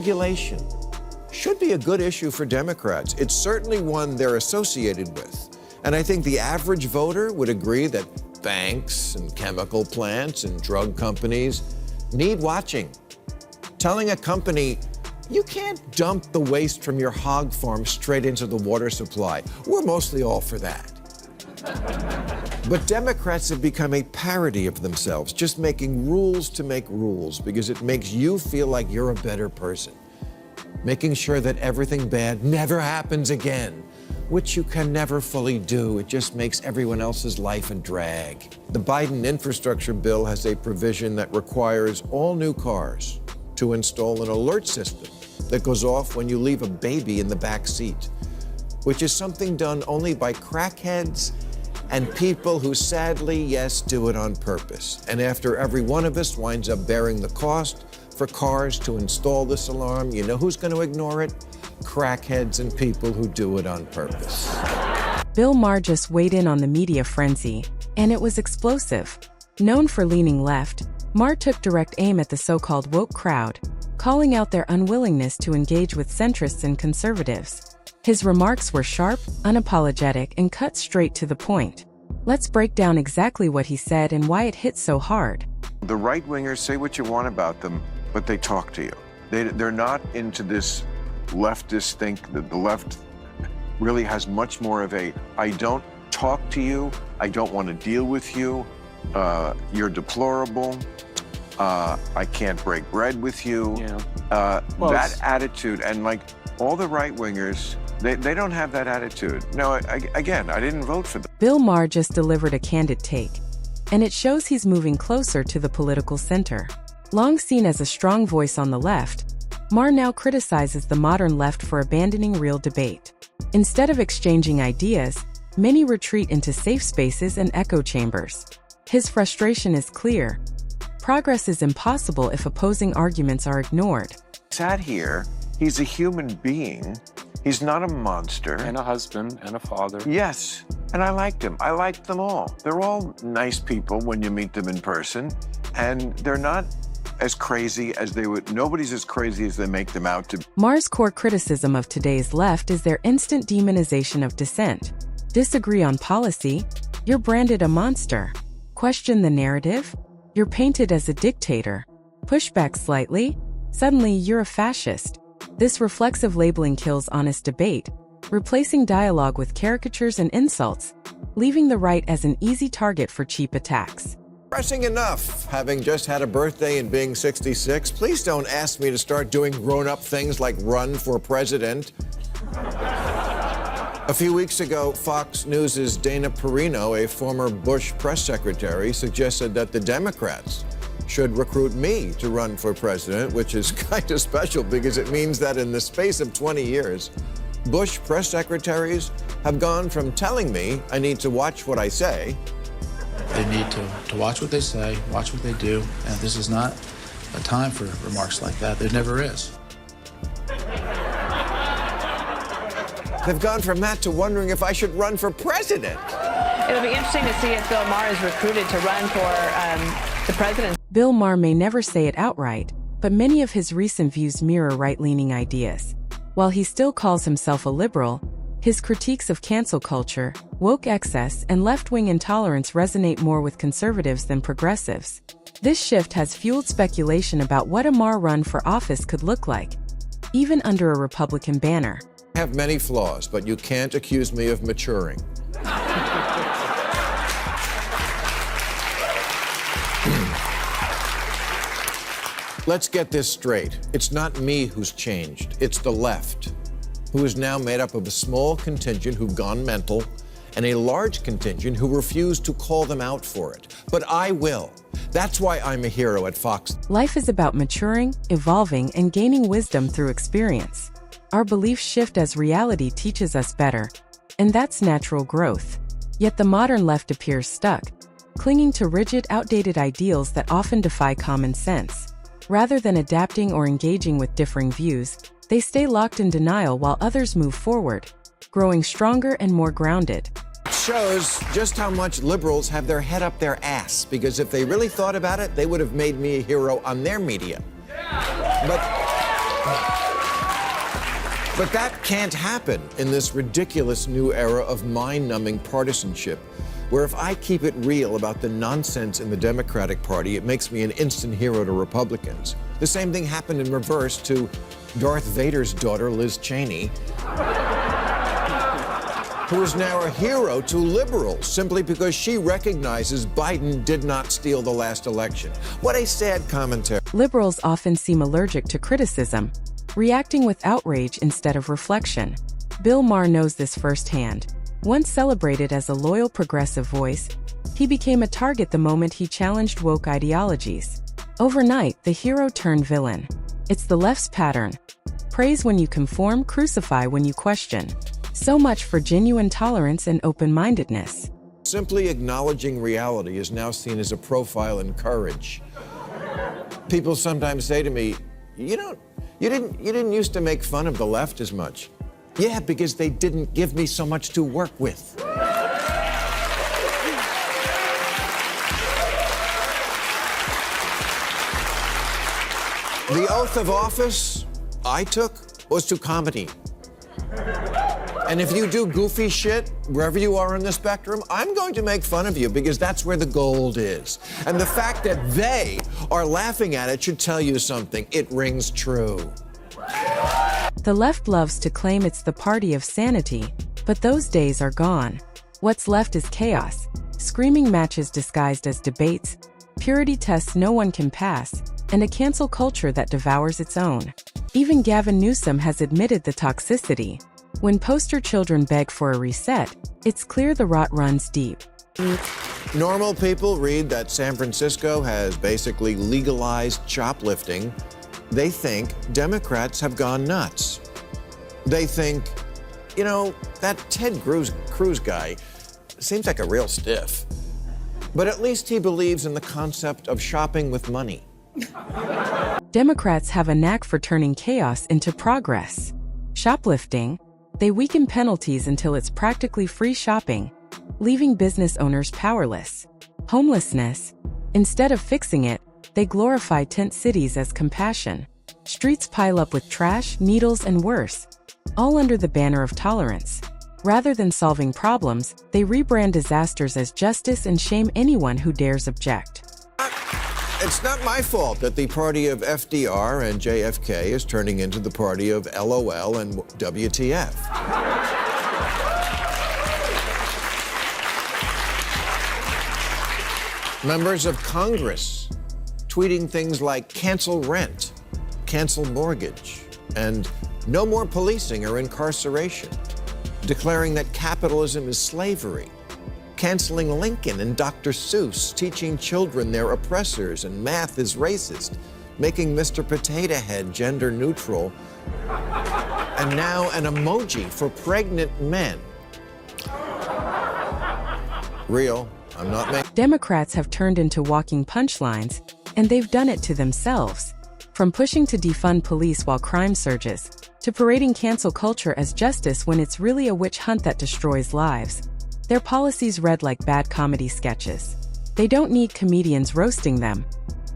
Regulation should be a good issue for Democrats. It's certainly one they're associated with. And I think the average voter would agree that banks and chemical plants and drug companies need watching. Telling a company, you can't dump the waste from your hog farm straight into the water supply. We're mostly all for that. But Democrats have become a parody of themselves, just making rules to make rules because it makes you feel like you're a better person. Making sure that everything bad never happens again, which you can never fully do. It just makes everyone else's life a drag. The Biden infrastructure bill has a provision that requires all new cars to install an alert system that goes off when you leave a baby in the back seat, which is something done only by crackheads and people who sadly, yes, do it on purpose. And after every one of us winds up bearing the cost for cars to install this alarm, you know who's going to ignore it? Crackheads and people who do it on purpose. Bill Maher just weighed in on the media frenzy, and it was explosive. Known for leaning left, Maher took direct aim at the so-called woke crowd, calling out their unwillingness to engage with centrists and conservatives. His remarks were sharp, unapologetic, and cut straight to the point. Let's break down exactly what he said and why it hit so hard. The right-wingers say what you want about them, but they talk to you. They're not into this leftist think that the left really has much more of a, I don't talk to you, I don't want to deal with you, you're deplorable, I can't break bread with you. Yeah. That attitude, and like all the right-wingers, they don't have that attitude. No, again, I didn't vote for them. Bill Maher just delivered a candid take, and it shows he's moving closer to the political center. Long seen as a strong voice on the left, Maher now criticizes the modern left for abandoning real debate. Instead of exchanging ideas, many retreat into safe spaces and echo chambers. His frustration is clear. Progress is impossible if opposing arguments are ignored. Sat here, he's a human being. He's not a monster. And a husband and a father. Yes, and I liked him. I liked them all. They're all nice people when you meet them in person, and they're not as crazy as they would. Nobody's as crazy as they make them out to be. Maher's core criticism of today's left is their instant demonization of dissent. Disagree on policy? You're branded a monster. Question the narrative? You're painted as a dictator. Push back slightly? Suddenly you're a fascist. This reflexive labeling kills honest debate, replacing dialogue with caricatures and insults, leaving the right as an easy target for cheap attacks. Pressing enough, having just had a birthday and being 66. Please don't ask me to start doing grown-up things like run for president. A few weeks ago, Fox News' Dana Perino, a former Bush press secretary, suggested that the Democrats should recruit me to run for president, which is kind of special because it means that in the space of 20 years, Bush press secretaries have gone from telling me I need to watch what I say. They need to watch what they say, watch what they do, and this is not a time for remarks like that. There never is. They've gone from that to wondering if I should run for president. It'll be interesting to see if Bill Maher is recruited to run for the presidency. Bill Maher may never say it outright, but many of his recent views mirror right-leaning ideas. While he still calls himself a liberal, his critiques of cancel culture, woke excess, and left-wing intolerance resonate more with conservatives than progressives. This shift has fueled speculation about what a Maher run for office could look like, even under a Republican banner. I have many flaws, but you can't accuse me of maturing. Let's get this straight. It's not me who's changed. It's the left, who is now made up of a small contingent who've gone mental and a large contingent who refuse to call them out for it. But I will. That's why I'm a hero at Fox. Life is about maturing, evolving, and gaining wisdom through experience. Our beliefs shift as reality teaches us better, and that's natural growth. Yet the modern left appears stuck, clinging to rigid, outdated ideals that often defy common sense. Rather than adapting or engaging with differing views, they stay locked in denial while others move forward, growing stronger and more grounded. It shows just how much liberals have their head up their ass, because if they really thought about it, they would have made me a hero on their media. But But that can't happen in this ridiculous new era of mind-numbing partisanship, where if I keep it real about the nonsense in the Democratic Party, it makes me an instant hero to Republicans. The same thing happened in reverse to Darth Vader's daughter, Liz Cheney, who is now a hero to liberals simply because she recognizes Biden did not steal the last election. What a sad commentary. Liberals often seem allergic to criticism, reacting with outrage instead of reflection. Bill Maher knows this firsthand. Once celebrated as a loyal progressive voice, he became a target the moment he challenged woke ideologies. Overnight, the hero turned villain. It's the left's pattern. Praise when you conform, crucify when you question. So much for genuine tolerance and open-mindedness. Simply acknowledging reality is now seen as a profile in courage. People sometimes say to me, you didn't used to make fun of the left as much. Yeah, because they didn't give me so much to work with. The oath of office I took was to comedy. And if you do goofy shit, wherever you are on the spectrum, I'm going to make fun of you because that's where the gold is. And the fact that they are laughing at it should tell you something. It rings true. The left loves to claim it's the party of sanity, but those days are gone. What's left is chaos, screaming matches disguised as debates, purity tests no one can pass, and a cancel culture that devours its own. Even Gavin Newsom has admitted the toxicity. When poster children beg for a reset, it's clear the rot runs deep. Normal people read that San Francisco has basically legalized shoplifting. They think Democrats have gone nuts. They think, that Ted Cruz guy seems like a real stiff. But at least he believes in the concept of shopping with money. Democrats have a knack for turning chaos into progress. Shoplifting, they weaken penalties until it's practically free shopping, leaving business owners powerless. Homelessness, instead of fixing it, they glorify tent cities as compassion. Streets pile up with trash, needles, and worse, all under the banner of tolerance. Rather than solving problems, they rebrand disasters as justice and shame anyone who dares object. It's not my fault that the party of FDR and JFK is turning into the party of LOL and WTF. Members of Congress tweeting things like cancel rent, cancel mortgage, and no more policing or incarceration, declaring that capitalism is slavery, canceling Lincoln and Dr. Seuss, teaching children they're oppressors and math is racist, making Mr. Potato Head gender neutral, and now an emoji for pregnant men. Real, I'm not making. Democrats have turned into walking punchlines, and they've done it to themselves. From pushing to defund police while crime surges, to parading cancel culture as justice when it's really a witch hunt that destroys lives. Their policies read like bad comedy sketches. They don't need comedians roasting them.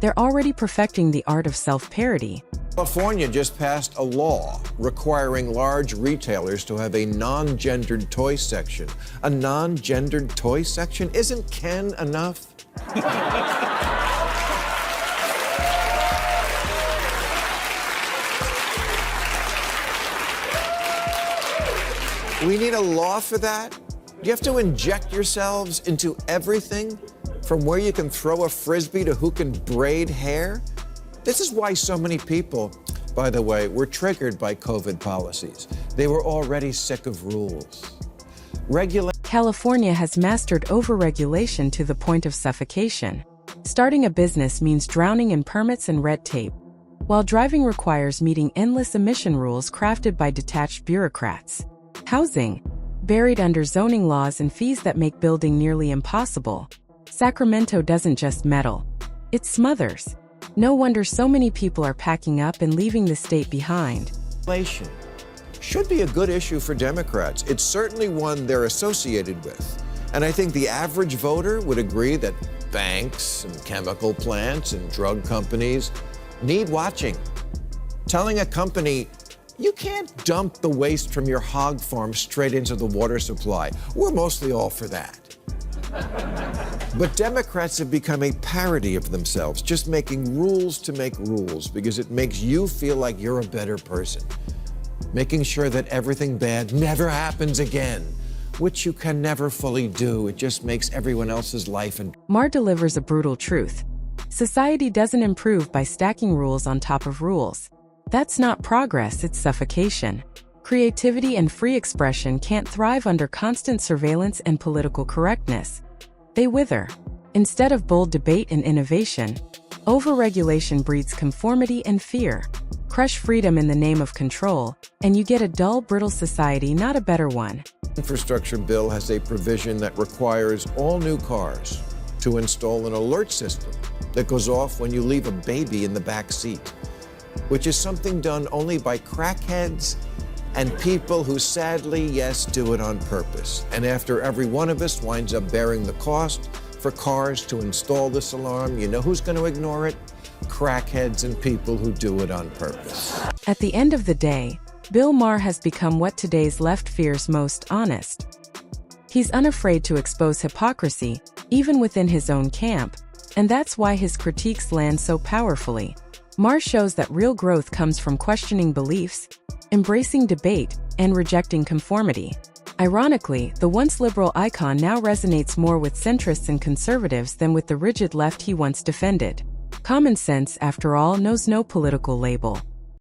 They're already perfecting the art of self-parody. California just passed a law requiring large retailers to have a non-gendered toy section. A non-gendered toy section? Isn't Ken enough? We need a law for that? Do you have to inject yourselves into everything? From where you can throw a frisbee to who can braid hair? This is why so many people, by the way, were triggered by COVID policies. They were already sick of rules. California has mastered overregulation to the point of suffocation. Starting a business means drowning in permits and red tape, while driving requires meeting endless emission rules crafted by detached bureaucrats. Housing, buried under zoning laws and fees that make building nearly impossible. Sacramento doesn't just meddle, it smothers. No wonder so many people are packing up and leaving the state behind. Inflation should be a good issue for Democrats. It's certainly one they're associated with. And I think the average voter would agree that banks and chemical plants and drug companies need watching Telling a company, you can't dump the waste from your hog farm straight into the water supply. We're mostly all for that. But Democrats have become a parody of themselves, just making rules to make rules because it makes you feel like you're a better person. Making sure that everything bad never happens again, which you can never fully do. It just makes everyone else's life and Maher delivers a brutal truth. Society doesn't improve by stacking rules on top of rules. That's not progress, it's suffocation. Creativity and free expression can't thrive under constant surveillance and political correctness. They wither. Instead of bold debate and innovation, overregulation breeds conformity and fear. Crush freedom in the name of control, and you get a dull, brittle society, not a better one. infrastructure bill has a provision that requires all new cars to install an alert system that goes off when you leave a baby in the back seat, which is something done only by crackheads and people who sadly, yes, do it on purpose. And after every one of us winds up bearing the cost for cars to install this alarm, you know who's going to ignore it? Crackheads and people who do it on purpose. At the end of the day, Bill Maher has become what today's left fears most: honest. He's unafraid to expose hypocrisy, even within his own camp, and that's why his critiques land so powerfully. Maher shows that real growth comes from questioning beliefs, embracing debate, and rejecting conformity. Ironically, the once liberal icon now resonates more with centrists and conservatives than with the rigid left he once defended. Common sense, after all, knows no political label.